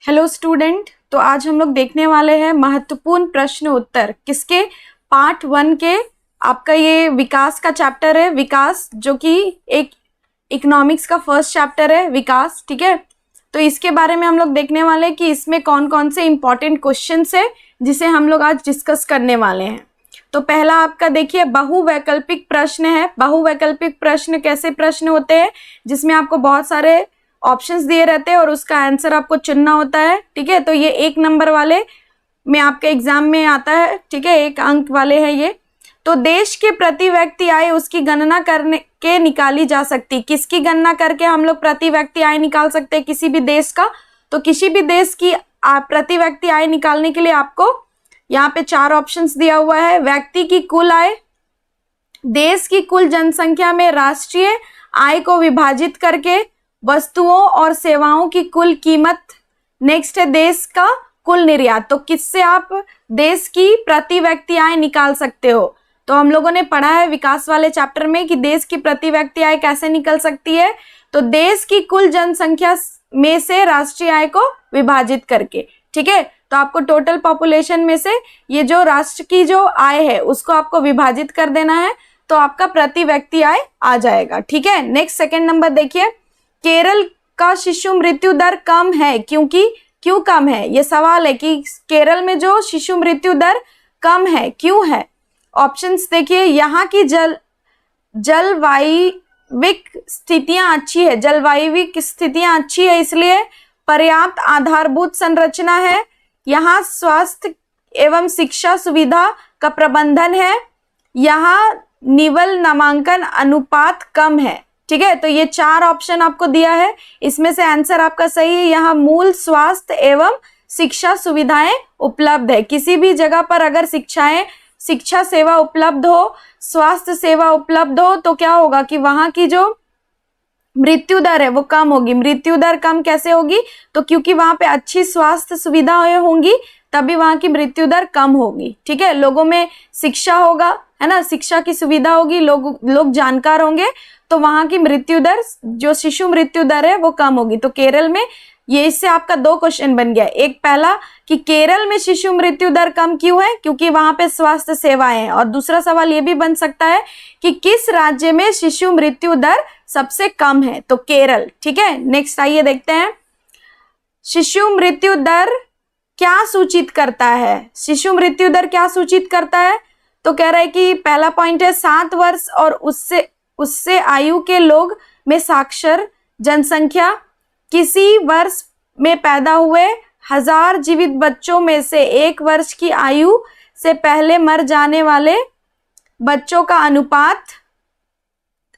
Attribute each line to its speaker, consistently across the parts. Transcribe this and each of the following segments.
Speaker 1: Hello student, तो आज हम लोग देखने वाले हैं महत्वपूर्ण प्रश्न उत्तर किसके पार्ट 1 के। आपका ये विकास का चैप्टर है, विकास, जो कि एक इकोनॉमिक्स का फर्स्ट चैप्टर है, विकास। ठीक है, तो इसके बारे में हम लोग देखने वाले हैं कि इसमें कौन कौन से इंपॉर्टेंट क्वेश्चंस है जिसे हम लोग आज डिस्कस करने वाले हैं। तो पहला आपका देखिए बहुवैकल्पिक प्रश्न है। बहुवैकल्पिक प्रश्न कैसे प्रश्न होते हैं जिसमें आपको बहुत सारे ऑप्शंस दिए रहते हैं और उसका आंसर आपको चुनना होता है। ठीक है, तो ये 1 नंबर वाले में आपके एग्जाम में आता है। ठीक है, 1 अंक वाले हैं ये। तो देश के प्रति व्यक्ति आय उसकी गणना करने के निकाली जा सकती। किसकी गणना करके हम लोग प्रति व्यक्ति आय निकाल सकते हैं किसी भी देश का? तो किसी भी देश की प्रति व्यक्ति आय निकालने के लिए आपको यहाँ पे 4 ऑप्शंस दिया हुआ है। व्यक्ति की कुल आय, देश की कुल जनसंख्या में राष्ट्रीय आय को विभाजित करके, वस्तुओं और सेवाओं की कुल कीमत, नेक्स्ट है देश का कुल निर्यात। तो किससे आप देश की प्रति व्यक्ति आय निकाल सकते हो? तो हम लोगों ने पढ़ा है विकास वाले चैप्टर में कि देश की प्रति व्यक्ति आय कैसे निकल सकती है। तो देश की कुल जनसंख्या में से राष्ट्रीय आय को विभाजित करके। ठीक है, तो आपको टोटल पॉपुलेशन में से ये जो राष्ट्र की जो आय है उसको आपको विभाजित कर देना है, तो आपका प्रति व्यक्ति आय आ जाएगा। ठीक है, नेक्स्ट सेकंड नंबर देखिए, केरल का शिशु मृत्यु दर कम है क्यों कम है? ये सवाल है कि केरल में जो शिशु मृत्यु दर कम है क्यों है? ऑप्शंस देखिए, यहाँ की जलवायविक स्थितियां अच्छी है। जलवायविक स्थितियां अच्छी है इसलिए पर्याप्त आधारभूत संरचना है, यहाँ स्वास्थ्य एवं शिक्षा सुविधा का प्रबंधन है, यहाँ निवल नामांकन अनुपात कम है। ठीक है, तो ये 4 ऑप्शन आपको दिया है, इसमें से आंसर आपका सही है। यहाँ मूल स्वास्थ्य एवं शिक्षा सुविधाएं उपलब्ध है। किसी भी जगह पर अगर शिक्षा सेवा उपलब्ध हो, स्वास्थ्य सेवा उपलब्ध हो, तो क्या होगा कि वहां की जो मृत्यु दर है वो कम होगी। मृत्यु दर कम कैसे होगी? तो क्योंकि वहां पे अच्छी स्वास्थ्य सुविधाएं होंगी तभी वहां की मृत्यु दर कम होगी। ठीक है, लोगों में शिक्षा होगा, है ना, शिक्षा की सुविधा होगी, लोग जानकार होंगे, तो वहां की मृत्यु दर, जो शिशु मृत्यु दर है वो कम होगी। तो केरल में ये, इससे आपका 2 क्वेश्चन बन गया। एक पहला कि केरल में शिशु मृत्यु दर कम क्यों है? क्योंकि वहां पे स्वास्थ्य सेवाएं हैं। और दूसरा सवाल ये भी बन सकता है कि किस राज्य में शिशु मृत्यु दर सबसे कम है? तो केरल। ठीक है, नेक्स्ट आइए देखते हैं, शिशु मृत्यु दर क्या सूचित करता है? शिशु मृत्यु दर क्या सूचित करता है? तो कह रहा है कि पहला पॉइंट है 7 वर्ष और उससे आयु के लोग में साक्षर जनसंख्या, किसी वर्ष में पैदा हुए 1000 जीवित बच्चों में से 1 वर्ष की आयु से पहले मर जाने वाले बच्चों का अनुपात,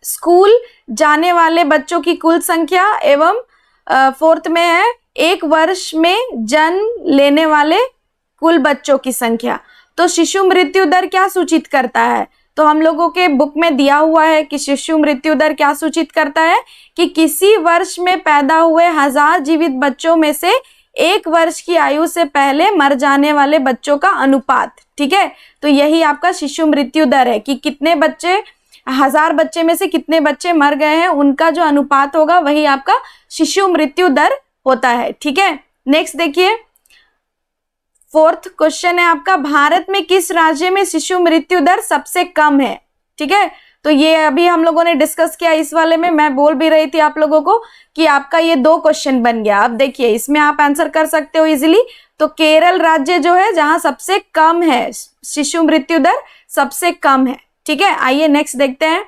Speaker 1: स्कूल जाने वाले बच्चों की कुल संख्या, एवं 4th में है 1 वर्ष में जन्म लेने वाले कुल बच्चों की संख्या। तो शिशु मृत्यु दर क्या सूचित करता है? तो हम लोगों के बुक में दिया हुआ है कि शिशु मृत्यु दर क्या सूचित करता है कि किसी वर्ष में पैदा हुए 1000 जीवित बच्चों में से 1 वर्ष की आयु से पहले मर जाने वाले बच्चों का अनुपात। ठीक है, तो यही आपका शिशु मृत्यु दर है कि कितने बच्चे, 1000 बच्चे में से कितने बच्चे मर गए हैं, उनका जो अनुपात होगा वही आपका शिशु मृत्यु दर होता है। ठीक है, नेक्स्ट देखिए, 4th क्वेश्चन है आपका, भारत में किस राज्य में शिशु मृत्यु दर सबसे कम है? ठीक है, तो ये अभी हम लोगों ने डिस्कस किया इस वाले में। मैं बोल भी रही थी आप लोगों को कि आपका ये 2 क्वेश्चन बन गया। अब देखिए इसमें आप आंसर कर सकते हो इजीली। तो केरल राज्य जो है जहां सबसे कम है, शिशु मृत्यु दर सबसे कम है। ठीक है, आइए नेक्स्ट देखते हैं,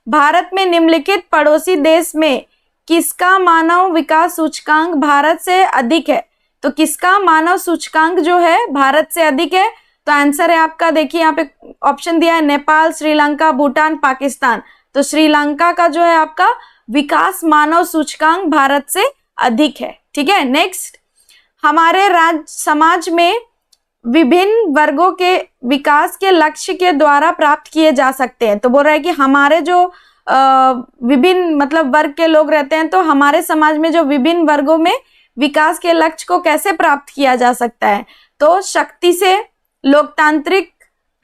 Speaker 1: भारत में निम्नलिखित पड़ोसी देश में किसका मानव विकास सूचकांक भारत से अधिक है? तो किसका मानव सूचकांक जो है भारत से अधिक है? तो आंसर है आपका, देखिए यहाँ पे ऑप्शन दिया है, नेपाल, श्रीलंका, भूटान, पाकिस्तान। तो श्रीलंका का जो है आपका विकास मानव सूचकांक भारत से अधिक है। ठीक है, नेक्स्ट, हमारे राज्य समाज में विभिन्न वर्गों के विकास के लक्ष्य के द्वारा प्राप्त किए जा सकते हैं। तो बोल रहा है कि हमारे जो विभिन्न मतलब वर्ग के लोग रहते हैं, तो हमारे समाज में जो विभिन्न वर्गों में विकास के लक्ष्य को कैसे प्राप्त किया जा सकता है? तो शक्ति से, लोकतांत्रिक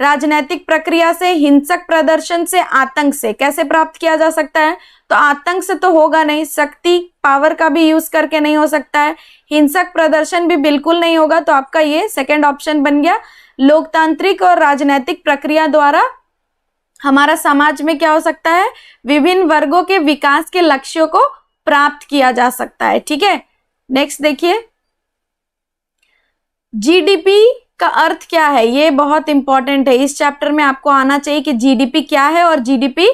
Speaker 1: राजनीतिक प्रक्रिया से, हिंसक प्रदर्शन से, आतंक से। कैसे प्राप्त किया जा सकता है? तो आतंक से तो होगा नहीं, शक्ति पावर का भी यूज करके नहीं हो सकता है, हिंसक प्रदर्शन भी बिल्कुल नहीं होगा। तो आपका ये सेकंड ऑप्शन बन गया। लोकतांत्रिक और राजनीतिक प्रक्रिया द्वारा हमारा समाज में क्या हो सकता है? विभिन्न वर्गों के विकास के लक्ष्यों को प्राप्त किया जा सकता है। ठीक है, नेक्स्ट देखिए, जीडीपी का अर्थ क्या है? ये बहुत इंपॉर्टेंट है, इस चैप्टर में आपको आना चाहिए कि जीडीपी क्या है और जीडीपी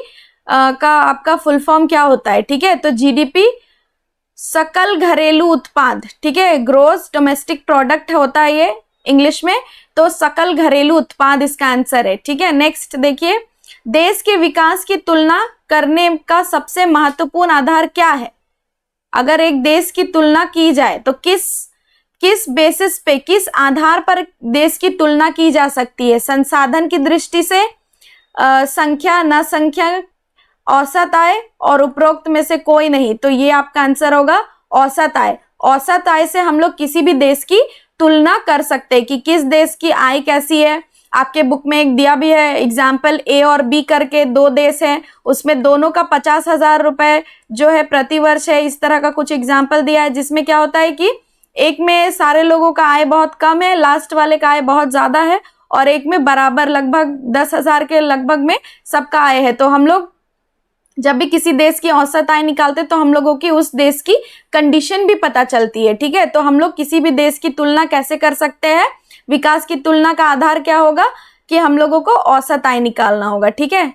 Speaker 1: का आपका फुल फॉर्म क्या होता है। ठीक है, तो जीडीपी सकल घरेलू उत्पाद, ठीक है, ग्रोस डोमेस्टिक प्रोडक्ट होता है ये इंग्लिश में, तो सकल घरेलू उत्पाद इसका आंसर है। ठीक है, नेक्स्ट देखिए, देश के विकास की तुलना करने का सबसे महत्वपूर्ण आधार क्या है? अगर एक देश की तुलना की जाए तो किस बेसिस पे, किस आधार पर देश की तुलना की जा सकती है? संसाधन की दृष्टि से, संख्या, न संख्या, औसत आय, और उपरोक्त में से कोई नहीं। तो ये आपका आंसर होगा औसत आय। औसत आय से हम लोग किसी भी देश की तुलना कर सकते हैं कि किस देश की आय कैसी है। आपके बुक में एक दिया भी है एग्जाम्पल, ए और बी करके दो देश हैं, उसमें दोनों का 50,000 रुपए जो है प्रति वर्ष है। इस तरह का कुछ एग्जाम्पल दिया है, जिसमें क्या होता है कि एक में सारे लोगों का आय बहुत कम है, लास्ट वाले का आय बहुत ज्यादा है, और एक में बराबर लगभग 10,000 के लगभग में सबका आय है। तो हम लोग जब भी किसी देश की औसत आय निकालते तो हम लोगों की उस देश की कंडीशन भी पता चलती है। ठीक है, तो हम लोग किसी भी देश की तुलना कैसे कर सकते हैं? विकास की तुलना का आधार क्या होगा कि हम लोगों को औसत आय निकालना होगा। ठीक है,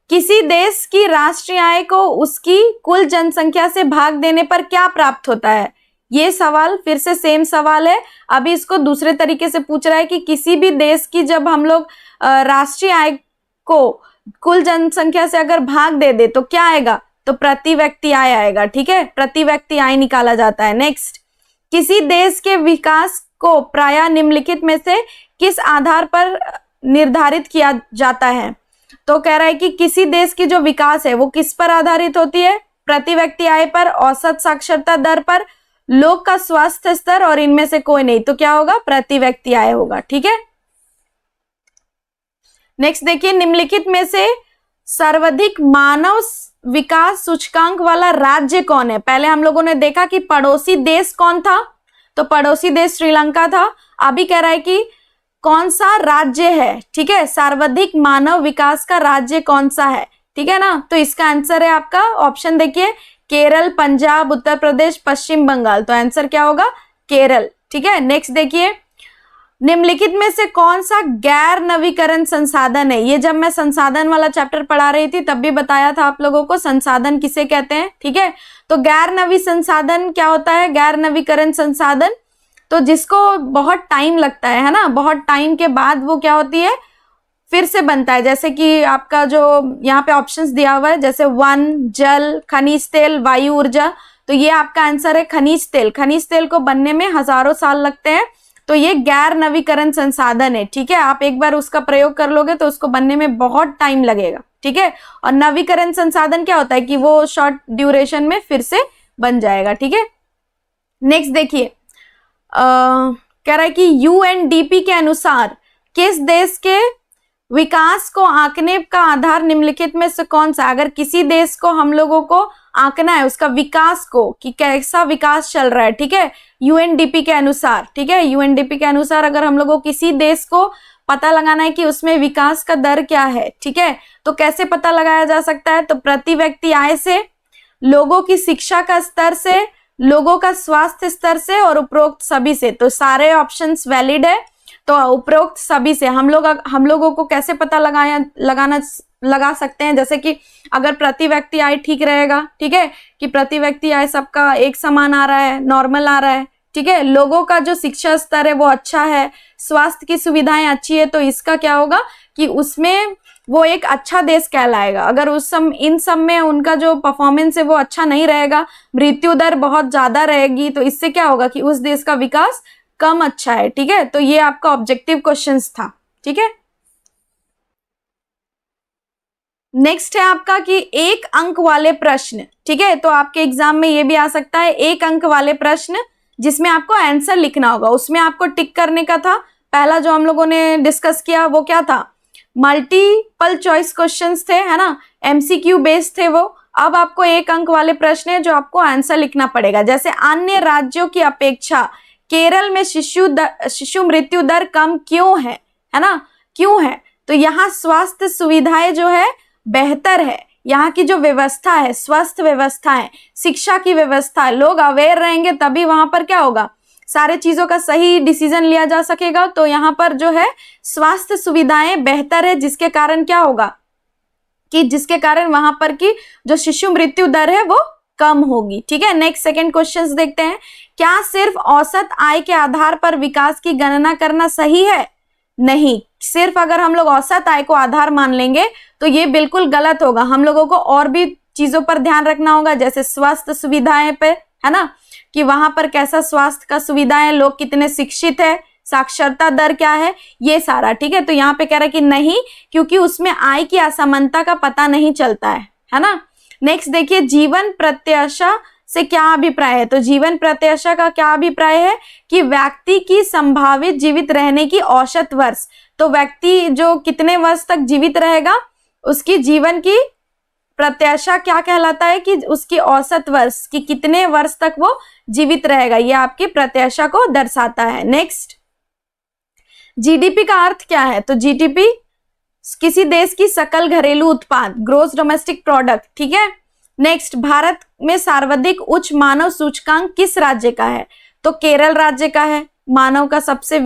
Speaker 1: किसी देश की राष्ट्रीय आय को उसकी कुल जनसंख्या से भाग देने पर क्या प्राप्त होता है? ये सवाल फिर से सेम सवाल है, अभी इसको दूसरे तरीके से पूछ रहा है कि किसी भी देश की जब हम लोग राष्ट्रीय आय को कुल जनसंख्या से अगर भाग दे दे तो क्या आएगा? तो प्रति व्यक्ति आय आएगा। ठीक है, प्रति व्यक्ति आय निकाला जाता है। नेक्स्ट, किसी देश के विकास को प्रायः निम्नलिखित में से किस आधार पर निर्धारित किया जाता है? तो कह रहा है कि किसी देश की जो विकास है वो किस पर आधारित होती है? प्रति व्यक्ति आय पर, औसत साक्षरता दर पर, लोग का स्वास्थ्य स्तर, और इनमें से कोई नहीं। तो क्या होगा? प्रति व्यक्ति आय होगा। ठीक है, नेक्स्ट देखिए, निम्नलिखित में से सर्वाधिक मानव विकास सूचकांक वाला राज्य कौन है? पहले हम लोगों ने देखा कि पड़ोसी देश कौन था, तो पड़ोसी देश श्रीलंका था। अभी कह रहा है कि कौन सा राज्य है, ठीक है, सर्वाधिक मानव विकास का राज्य कौन सा है? ठीक है ना, तो इसका आंसर है आपका ऑप्शन देखिए, केरल, पंजाब, उत्तर प्रदेश, पश्चिम बंगाल। तो आंसर क्या होगा? केरल। ठीक है, नेक्स्ट देखिए, निम्नलिखित में से कौन सा गैर नवीकरण संसाधन है? ये जब मैं संसाधन वाला चैप्टर पढ़ा रही थी तब भी बताया था आप लोगों को संसाधन किसे कहते हैं। ठीक है, तो गैर नवी संसाधन क्या होता है? गैर नवीकरण संसाधन तो जिसको बहुत टाइम लगता है ना, बहुत टाइम के बाद वो क्या होती है? फिर से बनता है। जैसे कि आपका जो यहाँ पे ऑप्शंस दिया हुआ है, जैसे वन, जल, खनिज तेल, वायु ऊर्जा, तो ये आपका आंसर है खनिज तेल। खनिज तेल को बनने में हजारों साल लगते हैं, तो ये गैर नवीकरण संसाधन है। ठीक है, आप एक बार उसका प्रयोग कर लोगे तो उसको बनने में बहुत टाइम लगेगा। ठीक है, और नवीकरण संसाधन क्या होता है कि वो शॉर्ट ड्यूरेशन में फिर से बन जाएगा। ठीक है, नेक्स्ट देखिए, कह रहा है कि यूएनडीपी के अनुसार किस देश के विकास को आंकने का आधार निम्नलिखित में से कौन सा? अगर किसी देश को हम लोगों को आंकना है, उसका विकास को कि कैसा विकास चल रहा है, ठीक है, यूएनडीपी के अनुसार, ठीक है, यूएनडीपी के अनुसार अगर हम लोगों को किसी देश को पता लगाना है कि उसमें विकास का दर क्या है, ठीक है, तो कैसे पता लगाया जा सकता है? तो प्रति व्यक्ति आय से, लोगों की शिक्षा का स्तर से, लोगों का स्वास्थ्य स्तर से, और उपरोक्त सभी से। तो सारे ऑप्शंस वैलिड है, तो उपरोक्त सभी से हम लोगों को कैसे पता लगा सकते हैं? जैसे कि अगर प्रति व्यक्ति आय ठीक रहेगा, ठीक है, कि प्रति व्यक्ति आय सबका एक समान आ रहा है, नॉर्मल आ रहा है, ठीक है, लोगों का जो शिक्षा स्तर है वो अच्छा है, स्वास्थ्य की सुविधाएं अच्छी है, तो इसका क्या होगा कि उसमें वो एक अच्छा देश कहलाएगा। अगर इन सब में उनका जो परफॉर्मेंस है वो अच्छा नहीं रहेगा, मृत्यु दर बहुत ज्यादा रहेगी, तो इससे क्या होगा कि उस देश का विकास कम अच्छा है। ठीक है, तो ये आपका ऑब्जेक्टिव क्वेश्चंस था। ठीक है, नेक्स्ट है आपका कि एक अंक वाले प्रश्न। ठीक है, तो आपके एग्जाम में ये भी आ सकता है एक अंक वाले प्रश्न जिसमें आपको आंसर लिखना होगा, उसमें आपको टिक करने का था। पहला जो हम लोगों ने डिस्कस किया वो क्या था, मल्टीपल चॉइस क्वेश्चंस थे, है ना, एमसीक्यू बेस्ड थे वो। अब आपको 1 अंक वाले प्रश्न है जो आपको आंसर लिखना पड़ेगा। जैसे अन्य राज्यों की अपेक्षा केरल में शिशु मृत्यु दर कम क्यों है ना, क्यों है? तो यहाँ स्वास्थ्य सुविधाएं जो है बेहतर है, यहाँ की जो व्यवस्था है, स्वस्थ व्यवस्था है, शिक्षा की व्यवस्था है, लोग अवेयर रहेंगे तभी वहां पर क्या होगा, सारे चीजों का सही डिसीजन लिया जा सकेगा। तो यहाँ पर जो है स्वास्थ्य सुविधाएं बेहतर है, जिसके कारण क्या होगा कि जिसके कारण वहां पर की जो शिशु मृत्यु दर है वो कम होगी। ठीक है, नेक्स्ट सेकंड क्वेश्चंस देखते हैं। क्या सिर्फ औसत आय के आधार पर विकास की गणना करना सही है? नहीं, सिर्फ अगर हम लोग औसत आय को आधार मान लेंगे तो ये बिल्कुल गलत होगा। हम लोगों को और भी चीजों पर ध्यान रखना होगा, जैसे स्वास्थ्य सुविधाएं पे, है ना, कि वहां पर कैसा स्वास्थ्य का सुविधाएं, लोग कितने शिक्षित है, साक्षरता दर क्या है, ये सारा। ठीक है, तो यहाँ पे कह रहा है कि नहीं, क्योंकि उसमें आय की असमानता का पता नहीं चलता है ना। नेक्स्ट देखिए, जीवन प्रत्याशा से क्या अभिप्राय है? तो जीवन प्रत्याशा का क्या अभिप्राय है कि व्यक्ति की संभावित जीवित रहने की औसत वर्ष। तो व्यक्ति जो कितने वर्ष तक जीवित रहेगा, उसकी जीवन की प्रत्याशा क्या कहलाता है कि उसकी औसत वर्ष की कितने वर्ष तक वो जीवित रहेगा, ये आपकी प्रत्याशा को दर्शाता है। नेक्स्ट, जीडीपी का अर्थ क्या है? तो जीडीपी किसी देश की सकल घरेलू उत्पाद, ग्रोस डोमेस्टिक प्रोडक्ट। ठीक है, नेक्स्ट, भारत में सर्वाधिक उच्च मानव सूचकांक किस राज्य का है? तो केरल राज्य का है। मानव का सबसे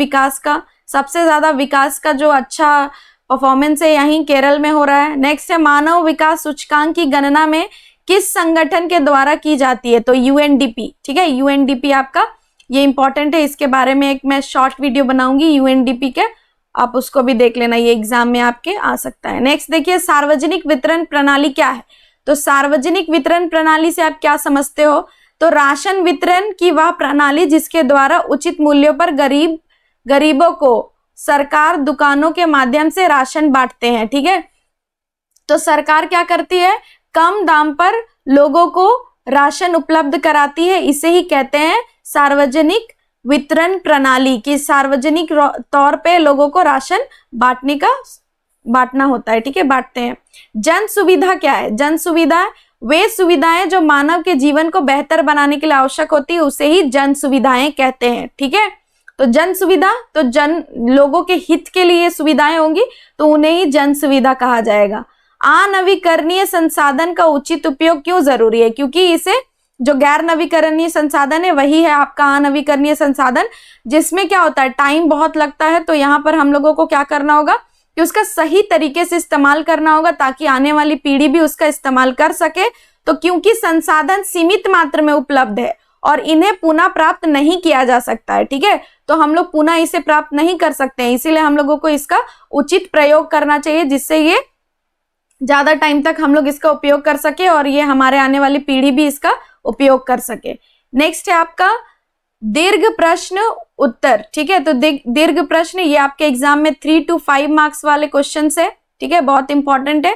Speaker 1: ज्यादा विकास का जो अच्छा परफॉर्मेंस है यहीं केरल में हो रहा है। नेक्स्ट है, मानव विकास सूचकांक की गणना में किस संगठन के द्वारा की जाती है? तो यूएनडीपी। ठीक है, यूएनडीपी आपका ये इंपॉर्टेंट है, इसके बारे में एक मैं शॉर्ट वीडियो बनाऊंगी यूएनडीपी के, आप उसको भी देख लेना, ये एग्जाम में आपके आ सकता है। नेक्स्ट देखिए, सार्वजनिक वितरण प्रणाली क्या है? तो सार्वजनिक वितरण प्रणाली से आप क्या समझते हो? तो राशन वितरण की वह प्रणाली जिसके द्वारा उचित मूल्यों पर गरीबों को सरकार दुकानों के माध्यम से राशन बांटते हैं। ठीक है, तो सरकार क्या करती है, कम दाम पर लोगों को राशन उपलब्ध कराती है, इसे ही कहते हैं सार्वजनिक वितरण प्रणाली, की सार्वजनिक तौर पे लोगों को राशन बांटना होता है। ठीक है, बांटते हैं। जन सुविधा क्या है? जन सुविधा वे सुविधाएं जो मानव के जीवन को बेहतर बनाने के लिए आवश्यक होती है, उसे ही जन सुविधाएं कहते हैं। ठीक है, तो जन सुविधा, तो लोगों के हित के लिए सुविधाएं होंगी तो उन्हें ही जन सुविधा कहा जाएगा। अनवीकरणीय संसाधन का उचित उपयोग क्यों जरूरी है? क्योंकि इसे जो गैर नवीकरणीय संसाधन है वही है आपका अनवीकरणीय संसाधन, जिसमें क्या होता है, टाइम बहुत लगता है। तो यहाँ पर हम लोगों को क्या करना होगा कि उसका सही तरीके से इस्तेमाल करना होगा ताकि आने वाली पीढ़ी भी उसका इस्तेमाल कर सके। तो क्योंकि संसाधन सीमित मात्रा में उपलब्ध है और इन्हें पुनः प्राप्त नहीं किया जा सकता है, ठीक है, तो हम लोग पुनः इसे प्राप्त नहीं कर सकते हैं, इसीलिए हम लोगों को इसका उचित प्रयोग करना चाहिए जिससे ये ज्यादा टाइम तक हम लोग इसका उपयोग कर सके और ये हमारे आने वाली पीढ़ी भी इसका उपयोग कर सके। नेक्स्ट है आपका दीर्घ प्रश्न उत्तर। ठीक है, तो दीर्घ प्रश्न ये आपके एग्जाम में 3 to 5 मार्क्स वाले क्वेश्चन है। ठीक है, बहुत इंपॉर्टेंट है।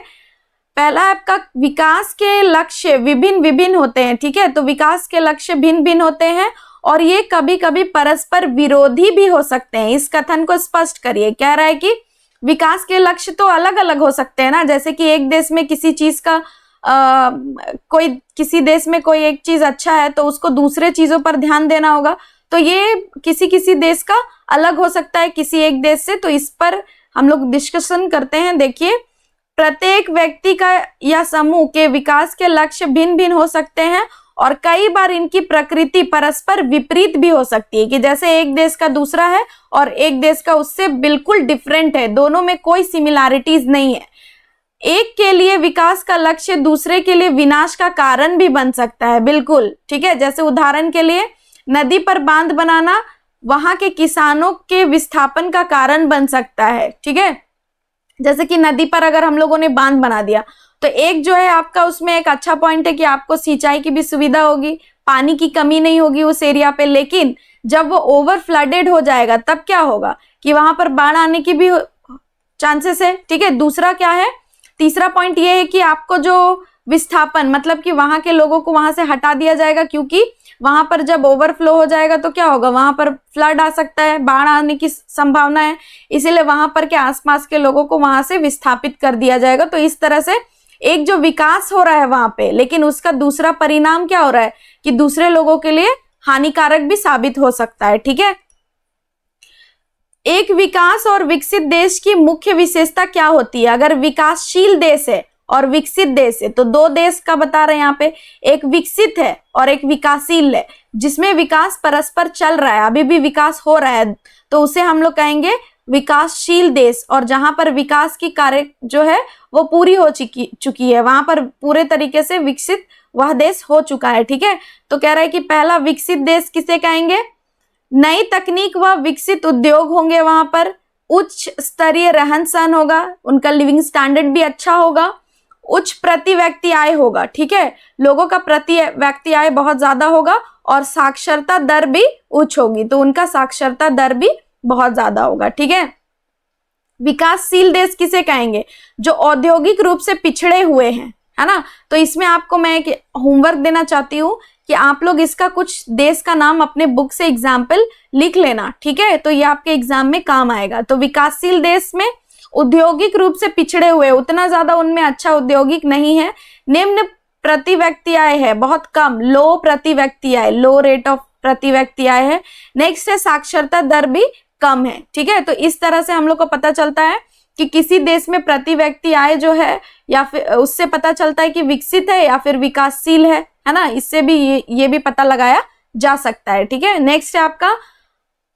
Speaker 1: पहला आपका विकास के लक्ष्य विभिन्न होते हैं। ठीक है, तो विकास के लक्ष्य भिन्न होते हैं और ये कभी कभी परस्पर विरोधी भी हो सकते हैं। इस कथन को स्पष्ट करिए। कह रहा है कि विकास के लक्ष्य तो अलग अलग हो सकते हैं ना, जैसे कि एक देश में किसी चीज का किसी देश में कोई एक चीज अच्छा है तो उसको दूसरे चीजों पर ध्यान देना होगा, तो ये किसी देश का अलग हो सकता है किसी एक देश से। तो इस पर हम लोग डिस्कशन करते हैं। देखिए, प्रत्येक व्यक्ति का या समूह के विकास के लक्ष्य भिन्न हो सकते हैं और कई बार इनकी प्रकृति परस्पर विपरीत भी हो सकती है, कि जैसे एक देश का दूसरा है और एक देश का उससे बिल्कुल डिफरेंट है, दोनों में कोई सिमिलैरिटीज नहीं है। एक के लिए विकास का लक्ष्य दूसरे के लिए विनाश का कारण भी बन सकता है, बिल्कुल। ठीक है, जैसे उदाहरण के लिए नदी पर बांध बनाना वहां के किसानों के विस्थापन का कारण बन सकता है। ठीक है, जैसे कि नदी पर अगर हम लोगों ने बांध बना दिया तो एक जो है आपका उसमें एक अच्छा पॉइंट है कि आपको सिंचाई की भी सुविधा होगी, पानी की कमी नहीं होगी उस एरिया पे, लेकिन जब वो ओवर फ्लडेड हो जाएगा तब क्या होगा कि वहां पर बाढ़ आने की भी चांसेस है। ठीक है, दूसरा क्या है, तीसरा पॉइंट ये है कि आपको जो विस्थापन मतलब कि वहां के लोगों को वहां से हटा दिया जाएगा, क्योंकि वहां पर जब ओवरफ्लो हो जाएगा तो क्या होगा, वहां पर फ्लड आ सकता है, बाढ़ आने की संभावना है, इसीलिए वहां पर के आसपास के लोगों को वहां से विस्थापित कर दिया जाएगा। तो इस तरह से एक जो विकास हो रहा है वहां पे, लेकिन उसका दूसरा परिणाम क्या हो रहा है कि दूसरे लोगों के लिए हानिकारक भी साबित हो सकता है। ठीक है, एक विकास और विकसित देश की मुख्य विशेषता क्या होती है? अगर विकासशील देश है और विकसित देश है तो दो देश का बता रहे हैं यहाँ पे, एक विकसित है और एक विकासशील है, जिसमें विकास परस्पर चल रहा है, अभी भी विकास हो रहा है, तो उसे हम लोग कहेंगे विकासशील देश। और जहां पर विकास की कार्य जो है वो पूरी हो चुकी है, वहां पर पूरे तरीके से विकसित वह देश हो चुका है। ठीक है, तो कह रहा है कि पहला विकसित देश किसे कहेंगे? नई तकनीक व विकसित उद्योग होंगे, वहां पर उच्च स्तरीय रहन सहन होगा, उनका लिविंग स्टैंडर्ड भी अच्छा होगा, उच्च प्रति व्यक्ति आय होगा। ठीक है, लोगों का प्रति व्यक्ति आय बहुत ज्यादा होगा और साक्षरता दर भी उच्च होगी, तो उनका साक्षरता दर भी बहुत ज्यादा होगा। ठीक है, विकासशील देश किसे कहेंगे? जो औद्योगिक रूप से पिछड़े हुए हैं, है ना। तो इसमें आपको मैं एक होमवर्क देना चाहती हूँ कि आप लोग इसका कुछ देश का नाम अपने बुक से एग्जाम्पल लिख लेना। ठीक है, तो ये आपके एग्जाम में काम आएगा। तो विकासशील देश में औद्योगिक रूप से पिछड़े हुए, उतना ज्यादा उनमें अच्छा औद्योगिक नहीं है, निम्न प्रति व्यक्ति आय है, बहुत कम, लो प्रति व्यक्ति आय, लो रेट ऑफ प्रति व्यक्ति आय है। नेक्स्ट है साक्षरता दर भी कम है। ठीक है, तो इस तरह से हम लोग को पता चलता है कि किसी देश में प्रति व्यक्ति आय जो है, या फिर उससे पता चलता है कि विकसित है या फिर विकासशील है ना। इससे भी ये भी पता लगाया जा सकता है। ठीक है, नेक्स्ट है आपका,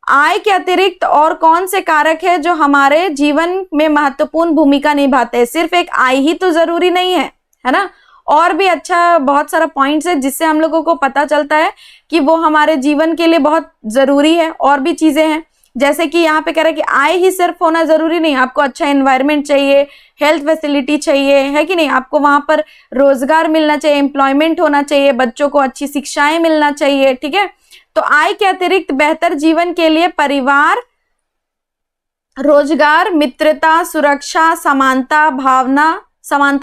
Speaker 1: आय के अतिरिक्त और कौन से कारक है जो हमारे जीवन में महत्वपूर्ण भूमिका निभाते हैं? सिर्फ एक आय ही तो जरूरी नहीं है ना, और भी अच्छा बहुत सारा पॉइंट्स है जिससे हम लोगों को पता चलता है कि वो हमारे जीवन के लिए बहुत जरूरी है। और भी चीजें हैं, जैसे कि यहाँ पे कह रहा है कि आय ही सिर्फ होना जरूरी नहीं, आपको अच्छा एनवायरनमेंट चाहिए, हेल्थ फैसिलिटी चाहिए, है कि नहीं, आपको वहां पर रोजगार मिलना चाहिए, एम्प्लॉयमेंट होना चाहिए, बच्चों को अच्छी शिक्षाएं मिलना चाहिए। ठीक है, तो आय के अतिरिक्त बेहतर जीवन के लिए परिवार, रोजगार, मित्रता, सुरक्षा, समानता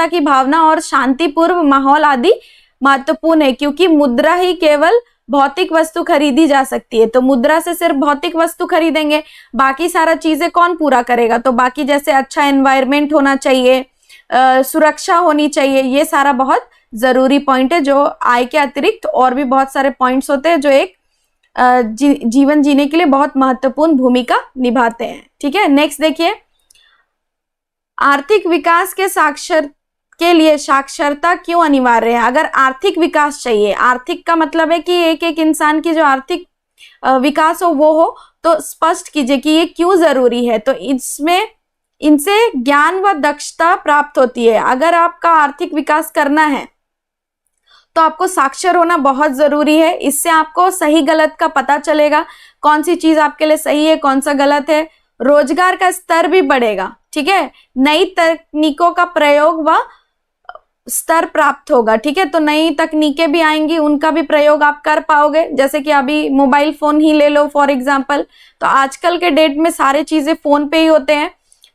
Speaker 1: की भावना और शांतिपूर्ण माहौल आदि महत्वपूर्ण है, क्योंकि मुद्रा ही केवल भौतिक वस्तु खरीदी जा सकती है। तो मुद्रा से सिर्फ भौतिक वस्तु खरीदेंगे, बाकी सारा चीजें कौन पूरा करेगा? तो बाकी जैसे अच्छा एनवायरनमेंट होना चाहिए, सुरक्षा होनी चाहिए, ये सारा बहुत जरूरी पॉइंट है। जो आय के अतिरिक्त और भी बहुत सारे पॉइंट्स होते हैं जो एक जीवन जीने के लिए बहुत महत्वपूर्ण भूमिका निभाते हैं। ठीक है, नेक्स्ट देखिए, आर्थिक विकास के लिए साक्षरता क्यों अनिवार्य है? अगर आर्थिक विकास चाहिए, आर्थिक का मतलब है कि एक इंसान की जो आर्थिक विकास हो वो हो, तो स्पष्ट कीजिए कि ये क्यों जरूरी है। तो इसमें इनसे ज्ञान व दक्षता प्राप्त होती है। अगर आपका आर्थिक विकास करना है तो आपको साक्षर होना बहुत जरूरी है। इससे आपको सही गलत का पता चलेगा, कौन सी चीज आपके लिए सही है, कौन सा गलत है। रोजगार का स्तर भी बढ़ेगा। ठीक है, नई तकनीकों का प्रयोग व स्तर प्राप्त होगा। ठीक है, तो नई तकनीकें भी आएंगी, उनका भी प्रयोग आप कर पाओगे। जैसे कि अभी मोबाइल फोन ही ले लो फॉर एग्जांपल, तो आजकल के डेट में सारे चीजें फोन पे ही होते हैं।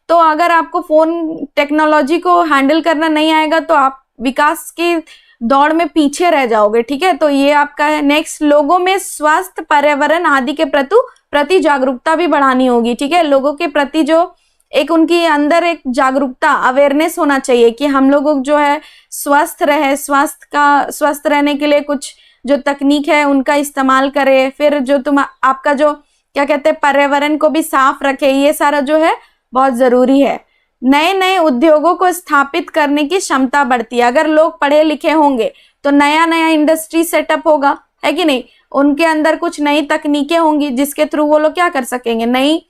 Speaker 1: तो अगर आपको फोन टेक्नोलॉजी को हैंडल करना नहीं आएगा तो आप विकास की दौड़ में पीछे रह जाओगे। ठीक है, तो ये आपका है। नेक्स्ट, लोगों में स्वास्थ्य, पर्यावरण आदि के प्रति जागरूकता भी बढ़ानी होगी। ठीक है, लोगों के प्रति जो एक उनकी अंदर एक जागरूकता, अवेयरनेस होना चाहिए कि हम लोग जो है स्वस्थ रहे, स्वस्थ रहने के लिए कुछ जो तकनीक है उनका इस्तेमाल करें। फिर जो आपका जो क्या कहते हैं पर्यावरण को भी साफ रखे, ये सारा जो है बहुत जरूरी है। नए नए उद्योगों को स्थापित करने की क्षमता बढ़ती है। अगर लोग पढ़े लिखे होंगे तो नया नया इंडस्ट्री सेटअप होगा, है कि नहीं, उनके अंदर कुछ नई तकनीकें होंगी जिसके थ्रू वो लोग क्या कर सकेंगे, नए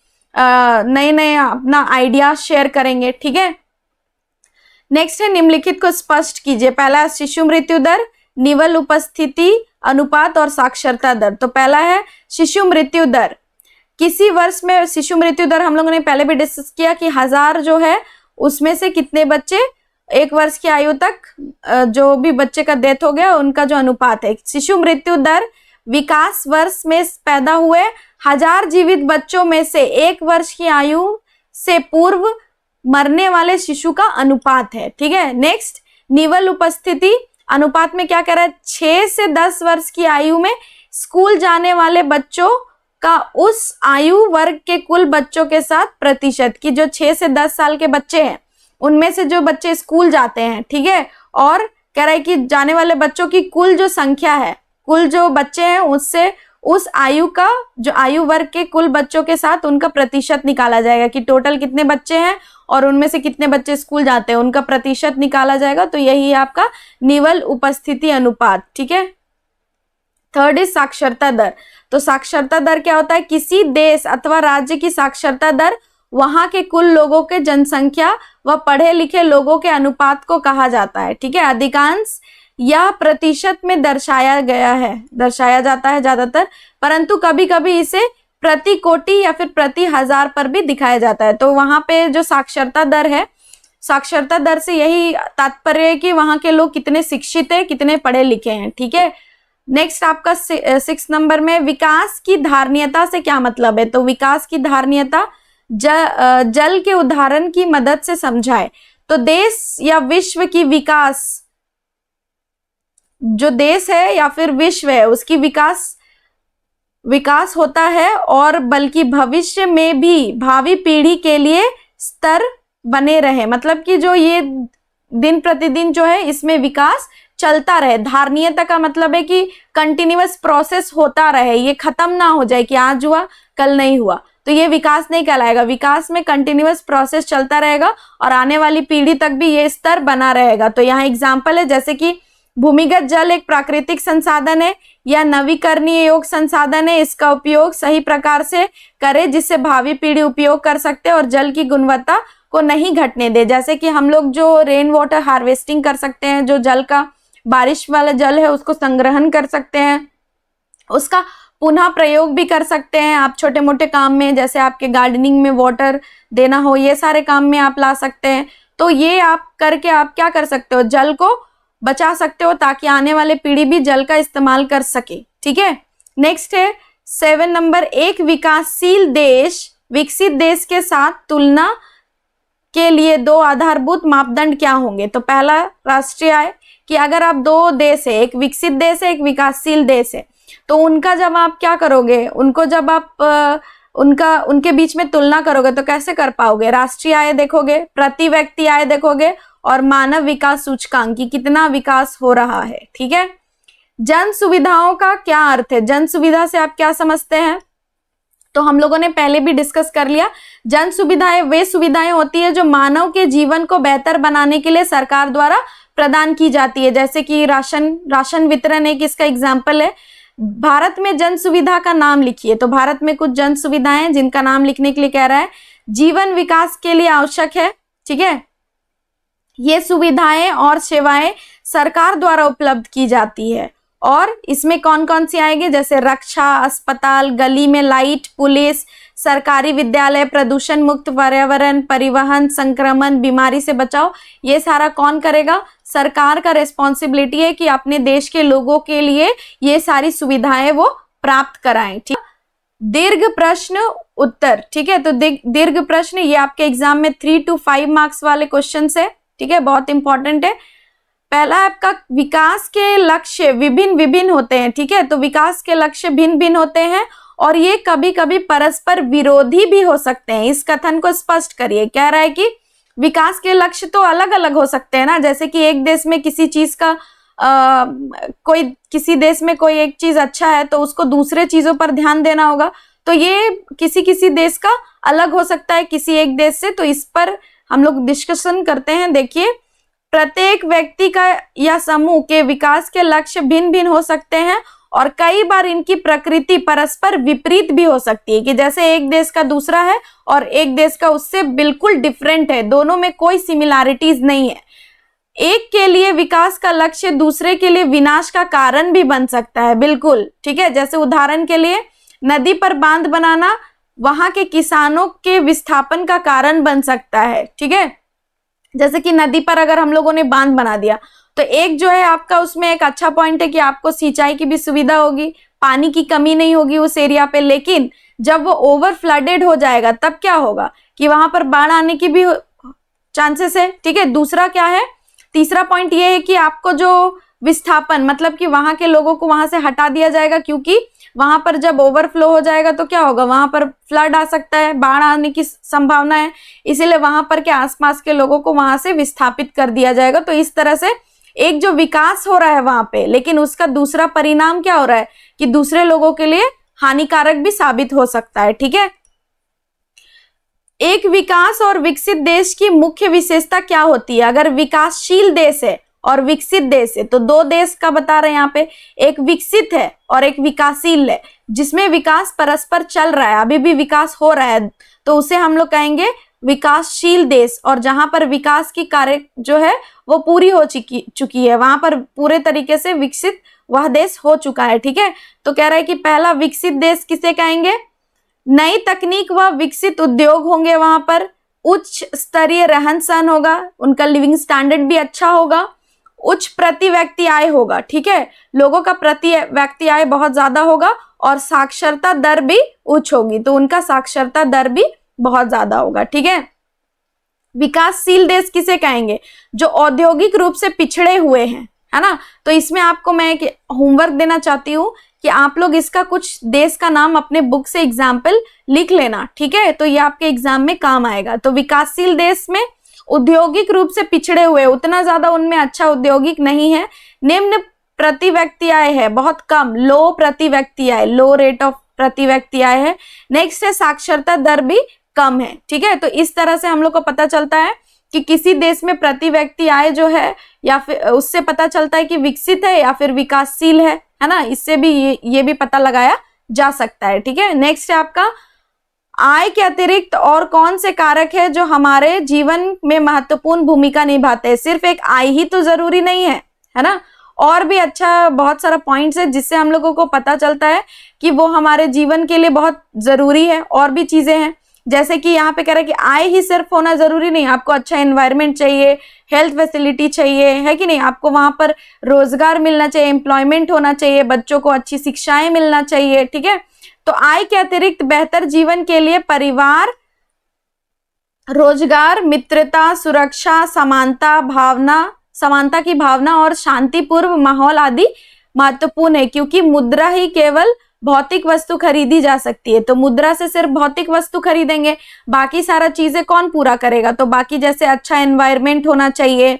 Speaker 1: अपना आइडिया शेयर करेंगे। ठीक है, नेक्स्ट है, निम्नलिखित को स्पष्ट कीजिए। पहला शिशु मृत्यु दर, निवल उपस्थिति अनुपात और साक्षरता दर। तो पहला है शिशु मृत्यु दर। किसी वर्ष में शिशु मृत्यु दर हम लोगों ने पहले भी डिस्कस किया कि 1000 जो है उसमें से कितने बच्चे 1 वर्ष की आयु तक जो भी बच्चे का डेथ हो गया उनका जो अनुपात है। शिशु मृत्यु दर विकास वर्ष में पैदा हुए 1000 जीवित बच्चों में से 1 वर्ष की आयु से पूर्व मरने वाले शिशु का अनुपात है। ठीक है, नेक्स्ट, निवल उपस्थिति अनुपात में क्या कह रहा है, 6 से 10 वर्ष की आयु में स्कूल जाने वाले बच्चों का उस आयु वर्ग के कुल बच्चों के साथ प्रतिशत, की जो 6 से 10 साल के बच्चे हैं उनमें से जो बच्चे स्कूल जाते हैं, ठीक है, और कह रहा है कि जाने वाले बच्चों की कुल जो संख्या है, कुल जो बच्चे हैं उससे उस आयु का, जो आयु वर्ग के कुल बच्चों के साथ उनका प्रतिशत निकाला जाएगा कि टोटल कितने बच्चे हैं और उनमें से कितने बच्चे स्कूल जाते हैं, उनका प्रतिशत निकाला जाएगा। तो यही है आपका निवल उपस्थिति अनुपात, ठीक है। थर्ड इज साक्षरता दर। तो साक्षरता दर क्या होता है? किसी देश अथवा राज्य की साक्षरता दर वहां के कुल लोगों के जनसंख्या व पढ़े लिखे लोगों के अनुपात को कहा जाता है, ठीक है। अधिकांश यह प्रतिशत में दर्शाया जाता है ज्यादातर, परंतु कभी कभी इसे प्रति कोटि या फिर प्रति हजार पर भी दिखाया जाता है। तो वहां पे जो साक्षरता दर है, साक्षरता दर से यही तात्पर्य है कि वहां के लोग कितने शिक्षित है, कितने पढ़े लिखे हैं, ठीक है। नेक्स्ट आपका 6 नंबर में विकास की धारणीयता से क्या मतलब है? तो विकास की धारणीयता जल के उदाहरण की मदद से समझाए। तो देश या विश्व की विकास, जो देश है या फिर विश्व है उसकी विकास होता है और बल्कि भविष्य में भी भावी पीढ़ी के लिए स्तर बने रहे, मतलब कि जो ये दिन प्रतिदिन जो है इसमें विकास चलता रहे। धारणीयता का मतलब है कि कंटिन्यूअस प्रोसेस होता रहे, ये खत्म ना हो जाए कि आज हुआ कल नहीं हुआ, तो ये विकास नहीं कहलाएगा। विकास में कंटिन्यूअस प्रोसेस चलता रहेगा और आने वाली पीढ़ी तक भी ये स्तर बना रहेगा। तो यहाँ एग्जाम्पल है जैसे कि भूमिगत जल एक प्राकृतिक संसाधन है या नवीकरणीय योग्य संसाधन है, इसका उपयोग सही प्रकार से करें जिससे भावी पीढ़ी उपयोग कर सकते हैं और जल की गुणवत्ता को नहीं घटने दे। जैसे कि हम लोग जो रेन वाटर हार्वेस्टिंग कर सकते हैं, जो जल का बारिश वाला जल है उसको संग्रहण कर सकते हैं, उसका पुनः प्रयोग भी कर सकते हैं आप छोटे मोटे काम में, जैसे आपके गार्डनिंग में वाटर देना हो, ये सारे काम में आप ला सकते हैं। तो ये आप करके आप क्या कर सकते हो, जल को बचा सकते हो ताकि आने वाले पीढ़ी भी जल का इस्तेमाल कर सके, ठीक है। नेक्स्ट है 7 नंबर, एक विकासशील देश विकसित देश के साथ तुलना के लिए 2 आधारभूत मापदंड क्या होंगे? तो पहला राष्ट्रीय आय, कि अगर आप 2 देश है, एक विकसित देश है एक विकासशील देश है, तो उनका जब आप क्या करोगे, उनको जब आप उनके बीच में तुलना करोगे तो कैसे कर पाओगे? राष्ट्रीय आय देखोगे, प्रति व्यक्ति आय देखोगे और मानव विकास सूचकांक की कितना विकास हो रहा है, ठीक है। जन सुविधाओं का क्या अर्थ है? जन सुविधा से आप क्या समझते हैं? तो हम लोगों ने पहले भी डिस्कस कर लिया। जन सुविधाएं वे सुविधाएं होती है जो मानव के जीवन को बेहतर बनाने के लिए सरकार द्वारा प्रदान की जाती है, जैसे कि राशन वितरण एक इसका एग्जाम्पल है। भारत में जन सुविधा का नाम लिखिए। तो भारत में कुछ जन सुविधाएं हैं जिनका नाम लिखने के लिए कह रहा है। जीवन विकास के लिए आवश्यक है, ठीक है। ये सुविधाएं और सेवाएं सरकार द्वारा उपलब्ध की जाती है और इसमें कौन कौन सी आएंगे, जैसे रक्षा, अस्पताल, गली में लाइट, पुलिस, सरकारी विद्यालय, प्रदूषण मुक्त पर्यावरण, परिवहन, संक्रमण, बीमारी से बचाव। ये सारा कौन करेगा? सरकार का रिस्पॉन्सिबिलिटी है कि अपने देश के लोगों के लिए ये सारी सुविधाएं वो प्राप्त कराएं, ठीक। दीर्घ प्रश्न उत्तर, ठीक है। तो दीर्घ प्रश्न ये आपके एग्जाम में 3 to 5 मार्क्स वाले क्वेश्चन है, ठीक है, बहुत इंपॉर्टेंट है। पहला आपका विकास के लक्ष्य विभिन्न होते हैं, ठीक है। तो विकास के लक्ष्य भिन्न होते हैं और ये कभी कभी परस्पर विरोधी भी हो सकते हैं। इस कथन को स्पष्ट करिए। कह रहा है कि विकास के लक्ष्य तो अलग अलग हो सकते हैं ना, जैसे कि एक देश में किसी चीज का किसी देश में कोई एक चीज अच्छा है तो उसको दूसरे चीजों पर ध्यान देना होगा। तो ये किसी देश का अलग हो सकता है किसी एक देश से। तो इस पर हम लोग डिस्कशन करते हैं। देखिए, प्रत्येक व्यक्ति का या समूह के विकास के लक्ष्य भिन्न हो सकते हैं और कई बार इनकी प्रकृति परस्पर विपरीत भी हो सकती है, कि जैसे एक देश का दूसरा है और एक देश का उससे बिल्कुल डिफरेंट है, दोनों में कोई सिमिलैरिटीज नहीं है। एक के लिए विकास का लक्ष्य दूसरे के लिए विनाश का कारण भी बन सकता है, बिल्कुल, ठीक है। जैसे उदाहरण के लिए नदी पर बांध बनाना वहां के किसानों के विस्थापन का कारण बन सकता है, ठीक है। जैसे कि नदी पर अगर हम लोगों ने बांध बना दिया तो एक जो है आपका उसमें एक अच्छा पॉइंट है कि आपको सिंचाई की भी सुविधा होगी, पानी की कमी नहीं होगी उस एरिया पे। लेकिन जब वो ओवर फ्लडेड हो जाएगा तब क्या होगा कि वहां पर बाढ़ आने की भी चांसेस है, ठीक है। दूसरा क्या है, तीसरा पॉइंट ये है कि आपको जो विस्थापन मतलब कि वहां के लोगों को वहां से हटा दिया जाएगा, क्योंकि वहां पर जब ओवरफ्लो हो जाएगा तो क्या होगा, वहां पर फ्लड आ सकता है, बाढ़ आने की संभावना है, इसीलिए वहां पर के आसपास के लोगों को वहां से विस्थापित कर दिया जाएगा। तो इस तरह से एक जो विकास हो रहा है वहां पे, लेकिन उसका दूसरा परिणाम क्या हो रहा है कि दूसरे लोगों के लिए हानिकारक भी साबित हो सकता है। ठीक है, एक विकास और विकसित देश की मुख्य विशेषता क्या होती है? अगर विकासशील देश है और विकसित देश है, तो दो देश का बता रहे हैं यहाँ पे, एक विकसित है और एक विकासशील है, जिसमें विकास परस्पर चल रहा है, अभी भी विकास हो रहा है, तो उसे हम लोग कहेंगे विकासशील देश। और जहां पर विकास की कार्य जो है वो पूरी हो चुकी है, वहां पर पूरे तरीके से विकसित वह देश हो चुका है। ठीक है, तो कह रहा है कि पहला विकसित देश किसे कहेंगे? नई तकनीक व विकसित उद्योग होंगे, वहां पर उच्च स्तरीय रहन सहन होगा, उनका लिविंग स्टैंडर्ड भी अच्छा होगा, उच्च प्रति व्यक्ति आय होगा। ठीक है, लोगों का प्रति व्यक्ति आय बहुत ज्यादा होगा और साक्षरता दर भी उच्च होगी, तो उनका साक्षरता दर भी बहुत ज्यादा होगा। ठीक है, विकासशील देश किसे कहेंगे? जो औद्योगिक रूप से पिछड़े हुए हैं, है ना। तो इसमें आपको मैं एक होमवर्क देना चाहती हूँ कि आप लोग इसका कुछ देश का नाम अपने बुक से एग्जाम्पल लिख लेना। ठीक है, तो ये आपके एग्जाम में काम आएगा। तो विकासशील देश में औद्योगिक रूप से पिछड़े हुए, उतना ज्यादा उनमें अच्छा औद्योगिक नहीं है, निम्न प्रति व्यक्ति आय है, बहुत कम, लो प्रति व्यक्ति आय, लो रेट ऑफ प्रति व्यक्ति आय है। नेक्स्ट है साक्षरता दर भी कम है। ठीक है, तो इस तरह से हम लोग को पता चलता है कि किसी देश में प्रति व्यक्ति आय जो है, या फिर उससे पता चलता है कि विकसित है या फिर विकासशील है ना। इससे भी ये भी पता लगाया जा सकता है। ठीक है, नेक्स्ट है आपका, आय के अतिरिक्त और कौन से कारक है जो हमारे जीवन में महत्वपूर्ण भूमिका निभाते हैं? सिर्फ एक आय ही तो जरूरी नहीं है ना, और भी अच्छा बहुत सारा पॉइंट्स है जिससे हम लोगों को पता चलता है कि वो हमारे जीवन के लिए बहुत जरूरी है। और भी चीजें हैं, जैसे कि यहाँ पे कह रहा है कि आय ही सिर्फ होना जरूरी नहीं, आपको अच्छा एनवायरनमेंट चाहिए, हेल्थ फैसिलिटी चाहिए, है कि नहीं, आपको वहां पर रोजगार मिलना चाहिए, एम्प्लॉयमेंट होना चाहिए, बच्चों को अच्छी शिक्षाएं मिलना चाहिए। ठीक है, तो आय के अतिरिक्त बेहतर जीवन के लिए परिवार, रोजगार, मित्रता, सुरक्षा, समानता की भावना और शांतिपूर्ण माहौल आदि महत्वपूर्ण है, क्योंकि मुद्रा ही केवल भौतिक वस्तु खरीदी जा सकती है। तो मुद्रा से सिर्फ भौतिक वस्तु खरीदेंगे, बाकी सारा चीजें कौन पूरा करेगा? तो बाकी जैसे अच्छा एनवायरनमेंट होना चाहिए,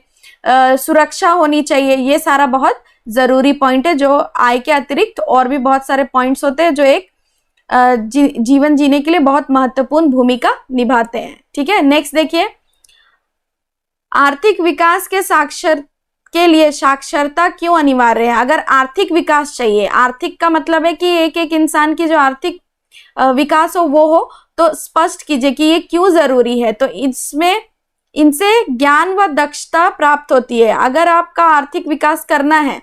Speaker 1: सुरक्षा होनी चाहिए, ये सारा बहुत जरूरी पॉइंट है। जो आय के अतिरिक्त और भी बहुत सारे पॉइंट्स होते हैं जो एक जीवन जीने के लिए बहुत महत्वपूर्ण भूमिका निभाते हैं। ठीक है, नेक्स्ट देखिए, आर्थिक विकास के लिए साक्षरता क्यों अनिवार्य है? अगर आर्थिक विकास चाहिए, आर्थिक का मतलब है कि एक एक इंसान की जो आर्थिक विकास हो वो हो, तो स्पष्ट कीजिए कि ये क्यों जरूरी है। तो इसमें इनसे ज्ञान व दक्षता प्राप्त होती है। अगर आपका आर्थिक विकास करना है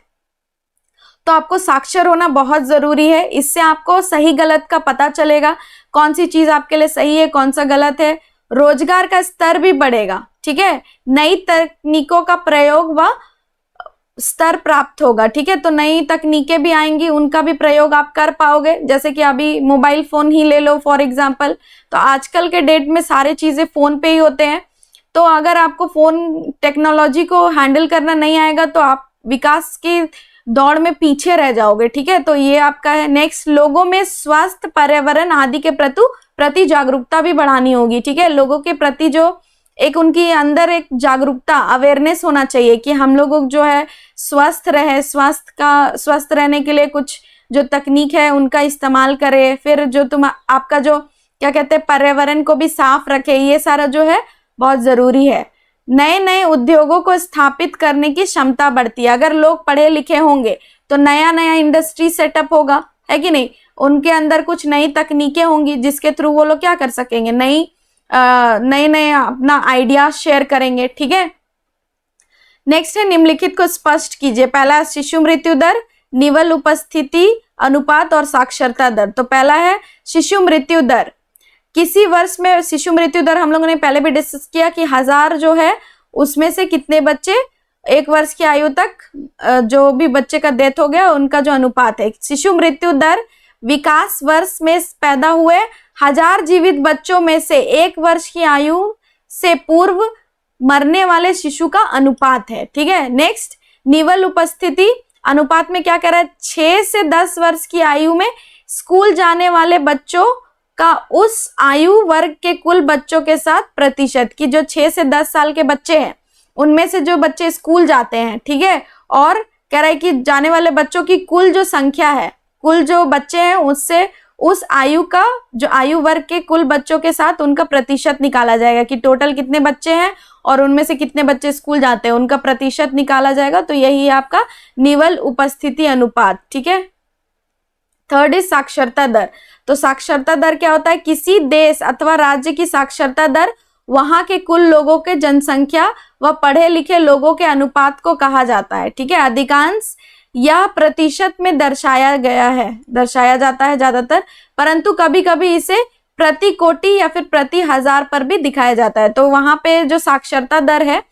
Speaker 1: तो आपको साक्षर होना बहुत जरूरी है। इससे आपको सही गलत का पता चलेगा, कौन सी चीज आपके लिए सही है, कौन सा गलत है। रोजगार का स्तर भी बढ़ेगा। ठीक है, नई तकनीकों का प्रयोग व स्तर प्राप्त होगा। ठीक है, तो नई तकनीकें भी आएंगी, उनका भी प्रयोग आप कर पाओगे। जैसे कि अभी मोबाइल फोन ही ले लो फॉर एग्जांपल, तो आजकल के डेट में सारे चीजें फोन पे ही होते हैं। तो अगर आपको फोन टेक्नोलॉजी को हैंडल करना नहीं आएगा तो आप विकास की दौड़ में पीछे रह जाओगे। ठीक है, तो ये आपका है। नेक्स्ट, लोगों में स्वास्थ्य, पर्यावरण आदि के प्रति जागरूकता भी बढ़ानी होगी। ठीक है, लोगों के प्रति जो एक उनकी अंदर एक जागरूकता, अवेयरनेस होना चाहिए कि हम लोग जो है स्वस्थ रहे, स्वस्थ रहने के लिए कुछ जो तकनीक है उनका इस्तेमाल करें। फिर जो आपका जो क्या कहते हैं, पर्यावरण को भी साफ रखे, ये सारा जो है बहुत जरूरी है। नए नए उद्योगों को स्थापित करने की क्षमता बढ़ती है। अगर लोग पढ़े लिखे होंगे तो नया नया इंडस्ट्री सेटअप होगा, है कि नहीं, उनके अंदर कुछ नई तकनीकें होंगी जिसके थ्रू वो लोग क्या कर सकेंगे, नए अपना आइडिया शेयर करेंगे। ठीक है, नेक्स्ट है, निम्नलिखित को स्पष्ट कीजिए। पहला, शिशु मृत्यु दर, निवल उपस्थिति अनुपात और साक्षरता दर। तो पहला है शिशु मृत्यु दर। किसी वर्ष में शिशु मृत्यु दर हम लोगों ने पहले भी डिस्कस किया कि 1000 जो है उसमें से कितने बच्चे 1 वर्ष की आयु तक जो भी बच्चे का डेथ हो गया उनका जो अनुपात है। शिशु मृत्यु दर विकास वर्ष में पैदा हुए 1000 जीवित बच्चों में से 1 वर्ष की आयु से पूर्व मरने वाले शिशु का अनुपात है। ठीक है, नेक्स्ट, निवल उपस्थिति अनुपात में क्या कह रहा है, 6 से 10 वर्ष की आयु में स्कूल जाने वाले बच्चों का उस आयु वर्ग के कुल बच्चों के साथ प्रतिशत, की जो 6 से 10 साल के बच्चे हैं उनमें से जो बच्चे स्कूल जाते हैं, ठीक है, और कह रहा है कि जाने वाले बच्चों की कुल जो संख्या है, कुल जो बच्चे हैं उससे उस आयु का जो आयु वर्ग के कुल बच्चों के साथ उनका प्रतिशत निकाला जाएगा कि टोटल कितने बच्चे हैं और उनमें से कितने बच्चे स्कूल जाते हैं, उनका प्रतिशत निकाला जाएगा। तो यही है आपका निवल उपस्थिति अनुपात, ठीक है। थर्ड इज साक्षरता दर। तो साक्षरता दर क्या होता है? किसी देश अथवा राज्य की साक्षरता दर वहां के कुल लोगों के जनसंख्या व पढ़े लिखे लोगों के अनुपात को कहा जाता है, ठीक है। अधिकांश यह प्रतिशत में दर्शाया जाता है ज्यादातर, परंतु कभी कभी इसे प्रति कोटि या फिर प्रति हजार पर भी दिखाया जाता है। तो वहां पे जो साक्षरता दर है,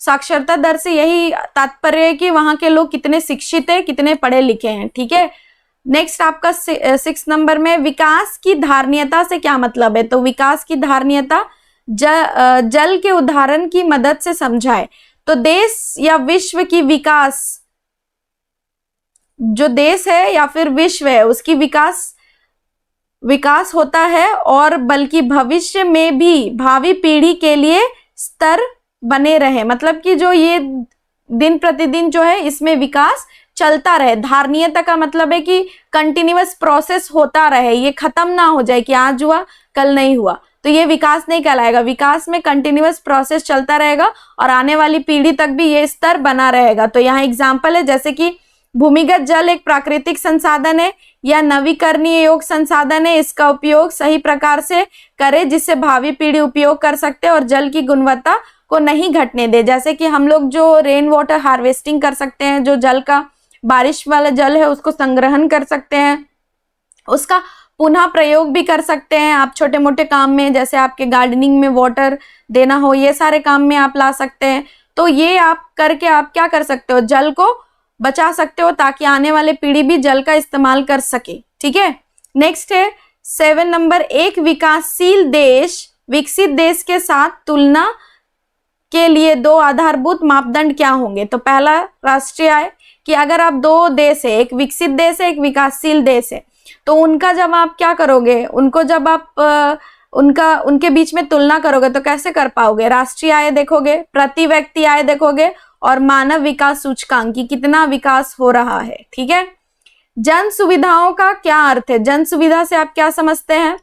Speaker 1: साक्षरता दर से यही तात्पर्य है कि वहां के लोग कितने शिक्षित है, कितने पढ़े लिखे हैं, ठीक है। नेक्स्ट आपका 6 नंबर में विकास की धारणीयता से क्या मतलब है? तो विकास की धारणीयता जल के उदाहरण की मदद से समझाए। तो देश या विश्व की विकास, जो देश है या फिर विश्व है उसकी विकास होता है और बल्कि भविष्य में भी भावी पीढ़ी के लिए स्तर बने रहे, मतलब कि जो ये दिन प्रतिदिन जो है इसमें विकास चलता रहे। धारणीयता का मतलब है कि कंटिन्यूअस प्रोसेस होता रहे, ये खत्म ना हो जाए कि आज हुआ कल नहीं हुआ, तो ये विकास नहीं कहलाएगा। विकास में कंटिन्यूअस प्रोसेस चलता रहेगा और आने वाली पीढ़ी तक भी ये स्तर बना रहेगा। तो यहाँ एग्जाम्पल है जैसे कि भूमिगत जल एक प्राकृतिक संसाधन है या नवीकरणीय योग्य संसाधन है, इसका उपयोग सही प्रकार से करें जिससे भावी पीढ़ी उपयोग कर सकते हैं और जल की गुणवत्ता को नहीं घटने दे। जैसे कि हम लोग जो रेन वाटर हार्वेस्टिंग कर सकते हैं, जो जल का बारिश वाला जल है उसको संग्रहण कर सकते हैं, उसका पुनः प्रयोग भी कर सकते हैं आप छोटे मोटे काम में, जैसे आपके गार्डनिंग में वाटर देना हो, ये सारे काम में आप ला सकते हैं। तो ये आप करके आप क्या कर सकते हो, जल को बचा सकते हो ताकि आने वाले पीढ़ी भी जल का इस्तेमाल कर सके, ठीक है। नेक्स्ट है 7 नंबर, एक विकासशील देश विकसित देश के साथ तुलना के लिए 2 आधारभूत मापदंड क्या होंगे? तो पहला राष्ट्रीय आय, कि अगर आप 2 देश है, एक विकसित देश है एक विकासशील देश है, तो उनका जब आप क्या करोगे, उनको जब आप उनके बीच में तुलना करोगे तो कैसे कर पाओगे? राष्ट्रीय आय देखोगे, प्रति व्यक्ति आय देखोगे और मानव विकास सूचकांक की कितना विकास हो रहा है, ठीक है। जन सुविधाओं का क्या अर्थ है? जन सुविधा से आप क्या समझते हैं?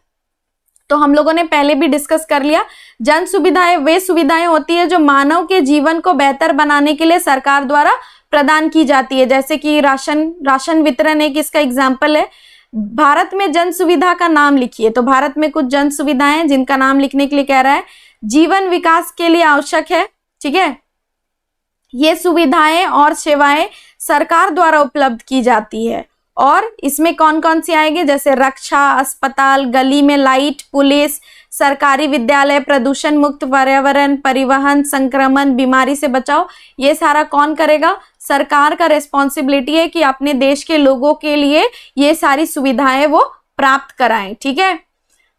Speaker 1: तो हम लोगों ने पहले भी डिस्कस कर लिया। जन सुविधाएं वे सुविधाएं होती है जो मानव के जीवन को बेहतर बनाने के लिए सरकार द्वारा प्रदान की जाती है, जैसे कि राशन वितरण एक इसका एग्जाम्पल है। भारत में जन सुविधा का नाम लिखिए। तो भारत में कुछ जन सुविधाएं जिनका नाम लिखने के लिए कह रहा है, जीवन विकास के लिए आवश्यक है, ठीक है। ये सुविधाएं और सेवाएं सरकार द्वारा उपलब्ध की जाती है और इसमें कौन कौन सी आएंगे, जैसे रक्षा, अस्पताल, गली में लाइट, पुलिस, सरकारी विद्यालय, प्रदूषण मुक्त पर्यावरण, परिवहन, संक्रमण, बीमारी से बचाव। ये सारा कौन करेगा? सरकार का रिस्पॉन्सिबिलिटी है कि अपने देश के लोगों के लिए ये सारी सुविधाएं वो प्राप्त कराएं, ठीक है।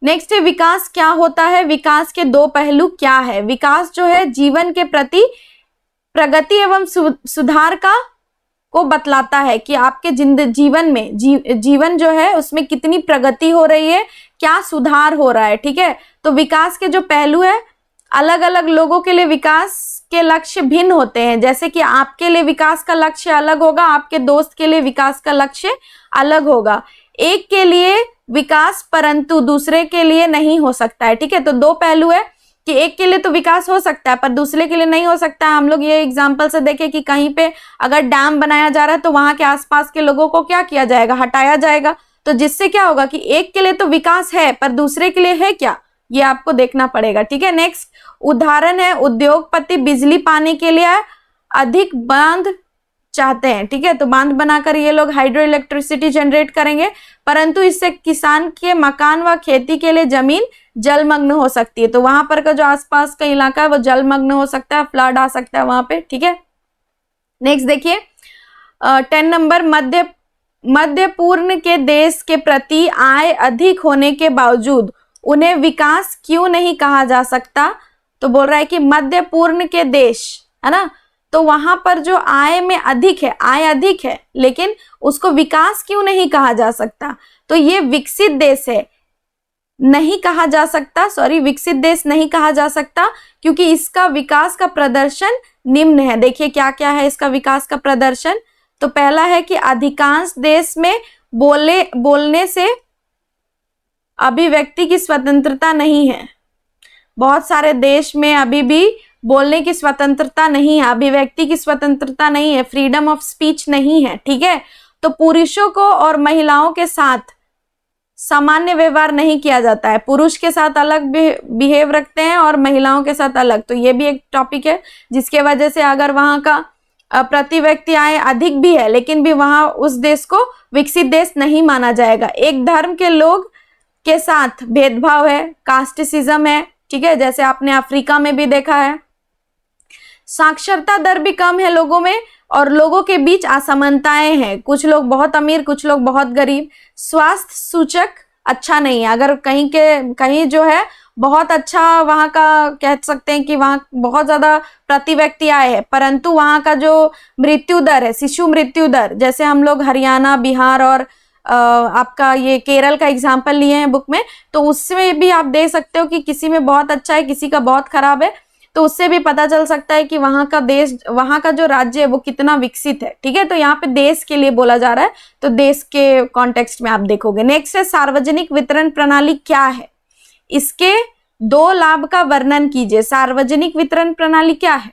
Speaker 1: नेक्स्ट है विकास क्या होता है? विकास के 2 पहलू क्या है? विकास जो है जीवन के प्रति प्रगति एवं सुधार को बतलाता है कि आपके जीवन में जीवन जो है उसमें कितनी प्रगति हो रही है, क्या सुधार हो रहा है, ठीक है। तो विकास के जो पहलू है, अलग अलग लोगों के लिए विकास के लक्ष्य भिन्न होते हैं। जैसे कि आपके लिए विकास का लक्ष्य अलग होगा, आपके दोस्त के लिए विकास का लक्ष्य अलग होगा। एक के लिए विकास परंतु दूसरे के लिए नहीं हो सकता है, ठीक है। तो 2 पहलू है कि एक के लिए तो विकास हो सकता है पर दूसरे के लिए नहीं हो सकता है। हम लोग ये एग्जांपल से देखें कि कहीं पे अगर डैम बनाया जा रहा है तो वहां के आसपास के लोगों को क्या किया जाएगा, हटाया जाएगा। तो जिससे क्या होगा कि एक के लिए तो विकास है पर दूसरे के लिए है क्या, ये आपको देखना पड़ेगा, ठीक है। नेक्स्ट उदाहरण है, उद्योगपति बिजली पाने के लिए अधिक बांध चाहते हैं, ठीक है। तो बांध बनाकर ये लोग हाइड्रो इलेक्ट्रिसिटी जनरेट करेंगे, परंतु इससे किसान के मकान व खेती के लिए जमीन जलमग्न हो सकती है। तो वहां पर का जो आसपास का इलाका है वो जलमग्न हो सकता है, फ्लड आ सकता है वहां पे, ठीक है। नेक्स्ट देखिए 10 नंबर, मध्य पूर्ण के देश के प्रति आय अधिक होने के बावजूद उन्हें विकास क्यों नहीं कहा जा सकता? तो बोल रहा है कि मध्य पूर्ण के देश है ना, तो वहां पर जो आय में अधिक है, आय अधिक है, लेकिन उसको विकास क्यों नहीं कहा जा सकता? तो ये विकसित देश है नहीं कहा जा सकता, सॉरी विकसित देश नहीं कहा जा सकता, क्योंकि इसका विकास का प्रदर्शन निम्न है। देखिए क्या क्या है इसका विकास का प्रदर्शन। तो पहला है कि अधिकांश देश में बोलने से अभिव्यक्ति की स्वतंत्रता नहीं है। बहुत सारे देश में अभी भी बोलने की स्वतंत्रता नहीं है, अभिव्यक्ति की स्वतंत्रता नहीं है, फ्रीडम ऑफ स्पीच नहीं है। ठीक है, तो पुरुषों को और महिलाओं के साथ सामान्य व्यवहार नहीं किया जाता है, पुरुष के साथ अलग बिहेव रखते हैं और महिलाओं के साथ अलग। तो ये भी एक टॉपिक है जिसके वजह से अगर वहां का प्रति व्यक्ति आय अधिक भी है लेकिन भी वहां उस देश को विकसित देश नहीं माना जाएगा। एक धर्म के लोग के साथ भेदभाव है, कास्टिसिज्म है। ठीक है, जैसे आपने अफ्रीका में भी देखा है। साक्षरता दर भी कम है लोगों में और लोगों के बीच असमानताएं हैं, कुछ लोग बहुत अमीर कुछ लोग बहुत गरीब। स्वास्थ्य सूचक अच्छा नहीं है, अगर कहीं जो है बहुत अच्छा वहां का कह सकते हैं कि वहां बहुत ज्यादा प्रति व्यक्ति आय है, परंतु वहां का जो मृत्यु दर है, शिशु मृत्यु दर, जैसे हम लोग हरियाणा बिहार और आपका ये केरल का एग्जाम्पल लिए हैं बुक में, तो उसमें भी आप देख सकते हो कि किसी में बहुत अच्छा है किसी का बहुत खराब है। तो उससे भी पता चल सकता है कि वहां का देश, वहां का जो राज्य है वो कितना विकसित है। ठीक है, तो यहाँ पे देश के लिए बोला जा रहा है, तो देश के कॉन्टेक्स्ट में आप देखोगे। नेक्स्ट है सार्वजनिक वितरण प्रणाली क्या है, इसके 2 लाभ का वर्णन कीजिए। सार्वजनिक वितरण प्रणाली क्या है?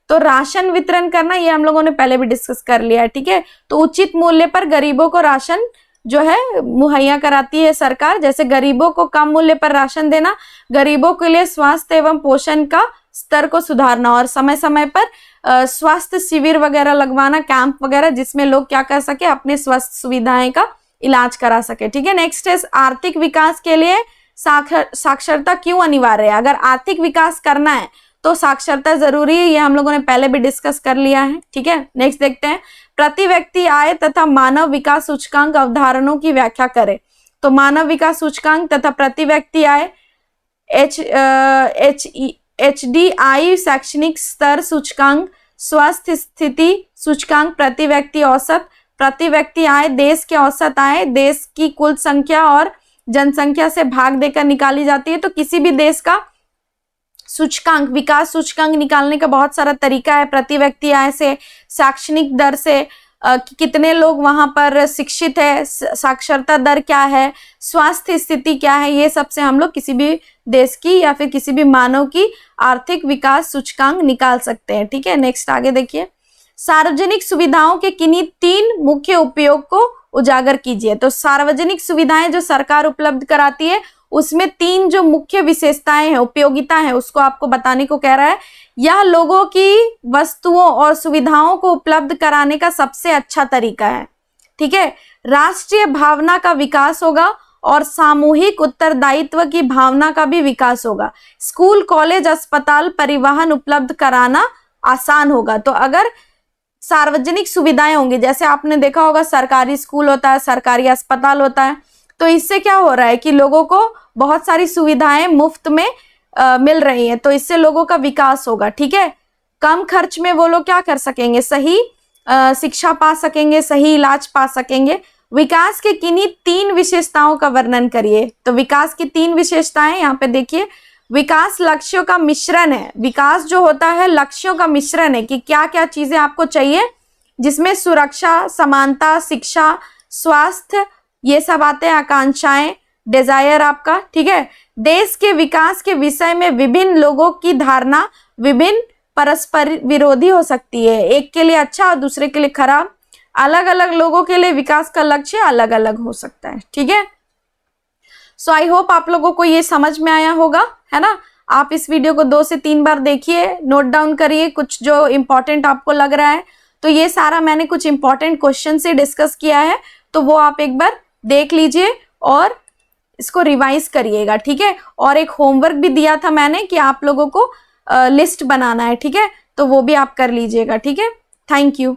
Speaker 1: तो राशन वितरण करना, ये हम लोगों ने पहले भी डिस्कस कर लिया है। ठीक है, तो उचित मूल्य पर गरीबों को राशन जो है मुहैया कराती है सरकार। जैसे गरीबों को कम मूल्य पर राशन देना, गरीबों के लिए स्वास्थ्य एवं पोषण का स्तर को सुधारना और समय समय पर स्वास्थ्य शिविर वगैरह लगवाना, कैंप वगैरह, जिसमें लोग क्या कर सके, अपने स्वास्थ्य सुविधाएं का इलाज करा सके। ठीक है, नेक्स्ट है आर्थिक विकास के लिए साक्षरता क्यों अनिवार्य है? अगर आर्थिक विकास करना है तो साक्षरता जरूरी है, ये हम लोगों ने पहले भी डिस्कस कर लिया है। ठीक है, नेक्स्ट देखते हैं प्रति व्यक्ति आय तथा मानव विकास सूचकांक अवधारणाओं की व्याख्या करें। तो मानव विकास सूचकांक तथा प्रति व्यक्ति आय HDI शैक्षणिक स्तर सूचकांक, स्वास्थ्य स्थिति सूचकांक, प्रति व्यक्ति औसत, प्रति व्यक्ति आय देश के औसत आय देश की कुल संख्या और जनसंख्या से भाग देकर निकाली जाती है। तो किसी भी देश का सूचकांक, विकास सूचकांक निकालने का बहुत सारा तरीका है, प्रति व्यक्ति आय से, शैक्षणिक दर से, कितने लोग वहां पर शिक्षित है, साक्षरता दर क्या है, स्वास्थ्य स्थिति क्या है, ये सबसे हम लोग किसी भी देश की या फिर किसी भी मानव की आर्थिक विकास सूचकांक निकाल सकते हैं। ठीक है, नेक्स्ट आगे देखिए सार्वजनिक सुविधाओं के किन्हीं 3 मुख्य उपयोग को उजागर कीजिए। तो सार्वजनिक सुविधाएं जो सरकार उपलब्ध कराती है उसमें 3 जो मुख्य विशेषताएं हैं, उपयोगिता है, उसको आपको बताने को कह रहा है। यह लोगों की वस्तुओं और सुविधाओं को उपलब्ध कराने का सबसे अच्छा तरीका है। ठीक है, राष्ट्रीय भावना का विकास होगा और सामूहिक उत्तरदायित्व की भावना का भी विकास होगा। स्कूल कॉलेज अस्पताल परिवहन उपलब्ध कराना आसान होगा। तो अगर सार्वजनिक सुविधाएं होंगी, जैसे आपने देखा होगा सरकारी स्कूल होता है, सरकारी अस्पताल होता है, तो इससे क्या हो रहा है कि लोगों को बहुत सारी सुविधाएं मुफ्त में मिल रही हैं, तो इससे लोगों का विकास होगा। ठीक है, कम खर्च में वो लोग क्या कर सकेंगे, सही शिक्षा पा सकेंगे, सही इलाज पा सकेंगे। विकास के किन्हीं 3 विशेषताओं का वर्णन करिए। तो विकास की 3 विशेषताएं यहाँ पे देखिए। विकास लक्ष्यों का मिश्रण है। विकास जो होता है लक्ष्यों का मिश्रण है कि क्या क्या चीजें आपको चाहिए, जिसमें सुरक्षा, समानता, शिक्षा, स्वास्थ्य, ये सब आते हैं, आकांक्षाएं, डिजायर आपका। ठीक है, देश के विकास के विषय में विभिन्न लोगों की धारणा विभिन्न परस्पर विरोधी हो सकती है, एक के लिए अच्छा और दूसरे के लिए खराब। अलग अलग लोगों के लिए विकास का लक्ष्य अलग अलग हो सकता है। ठीक है, सो आई होप आप लोगों को ये समझ में आया होगा, है ना। आप इस वीडियो को 2 से 3 बार देखिए, नोट डाउन करिए कुछ जो इंपॉर्टेंट आपको लग रहा है। तो ये सारा मैंने कुछ इंपॉर्टेंट क्वेश्चन से डिस्कस किया है, तो वो आप एक बार देख लीजिए और इसको रिवाइज करिएगा। ठीक है, और एक होमवर्क भी दिया था मैंने कि आप लोगों को लिस्ट बनाना है। ठीक है, तो वो भी आप कर लीजिएगा। ठीक है, थैंक यू।